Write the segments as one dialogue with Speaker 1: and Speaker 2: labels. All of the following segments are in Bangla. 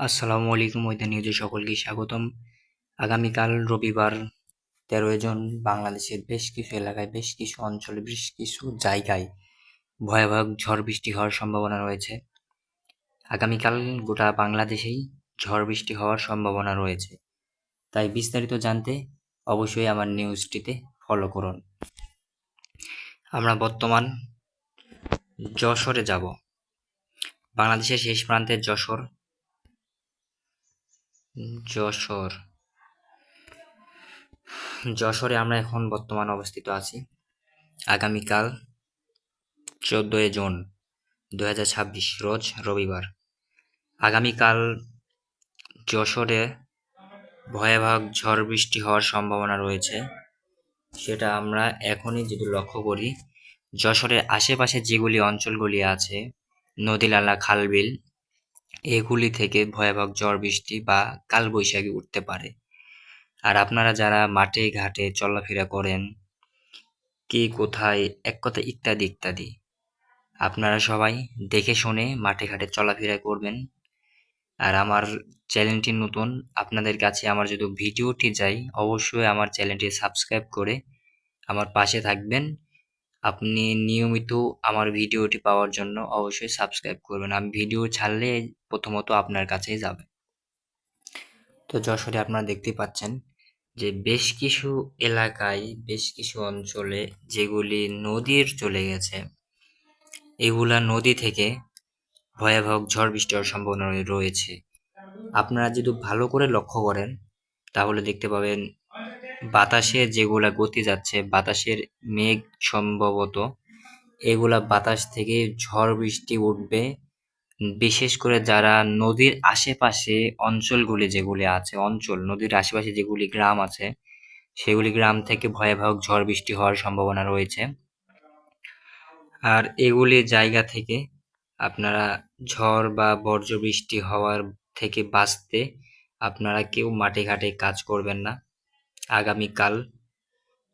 Speaker 1: আসসালামু আলাইকুম ওয়েদার নিউজে সকলকে স্বাগতম। আগামীকাল রবিবার 13 জন বাংলাদেশের বেশ কিছু এলাকায়, বেশ কিছু অঞ্চলে, বেশ কিছু জায়গায় ভয়াবহ ঝড় বৃষ্টি হওয়ার সম্ভাবনা রয়েছে। আগামীকাল গোটা বাংলাদেশেই ঝড় বৃষ্টি হওয়ার সম্ভাবনা রয়েছে। তাই বিস্তারিত জানতে অবশ্যই আমার নিউজটিতে ফলো করুন। আমরা বর্তমান যশোরে যাব। বাংলাদেশের শেষ প্রান্তের যশোর যশোর যশোরে আমরা এখন বর্তমান অবস্থিত আছি। আগামীকাল 14 জুন 2026 রোজ রবিবার। আগামীকাল যশোরে ভয়াবহ ঝড় বৃষ্টি হওয়ার সম্ভাবনা রয়েছে। সেটা আমরা এখনই যদি লক্ষ্য করি, যশোরের আশেপাশে যেগুলি অঞ্চলগুলি আছে, নদী নালা খালবিল, এগুলি থেকে ভয়াবহ ঝড় বৃষ্টি বা কালবৈশাখী উঠতে পারে। আর আপনারা যারা মাঠে ঘাটে চলাফেরা করেন, কে কোথায়, এক কথা ইত্যাদি ইত্যাদি, আপনারা সবাই দেখে শুনে মাঠে ঘাটে চলাফেরা করবেন। আর আমার চ্যানেলটি নতুন, আপনাদের কাছে আমার যদি ভিডিওটি যায়, অবশ্যই আমার চ্যানেলটি সাবস্ক্রাইব করে আমার পাশে থাকবেন। আপনি নিয়মিত আমার ভিডিওটি পাওয়ার জন্য অবশ্যই সাবস্ক্রাইব করবেন। আমি ভিডিও ছাড়লে প্রথমত আপনার কাছেই যাবে। তো যশোরে আপনারা দেখতে পাচ্ছেন যে বেশ কিছু এলাকায়, বেশ কিছু অঞ্চলে যেগুলি নদীর চলে গেছে, এগুলা নদী থেকে ভয়াবহ ঝড় বৃষ্টি হওয়ার সম্ভাবনা রয়েছে। আপনারা যদি ভালো করে লক্ষ্য করেন তাহলে দেখতে পাবেন বাতাসে যেগুলা গতি যাচ্ছে, বাতাসের মেঘ সম্ভবত এগুলা বাতাস থেকে ঝড় বৃষ্টি উঠবে। বিশেষ করে যারা নদীর আশেপাশে অঞ্চলগুলি যেগুলি আছে, নদীর আশেপাশে যেগুলি গ্রাম আছে, সেগুলি গ্রাম থেকে ভয়াবহ ঝড় বৃষ্টি হওয়ার সম্ভাবনা রয়েছে। আর এগুলি জায়গা থেকে আপনারা ঝড় বা বর্জ্য বৃষ্টি হওয়ার থেকে বাঁচতে আপনারা কেউ মাঠে ঘাটে কাজ করবেন না। আগামীকাল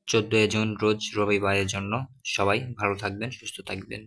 Speaker 1: 14 জুন রোজ রবিবারের জন্য সবাই ভালো থাকবেন, সুস্থ থাকবেন।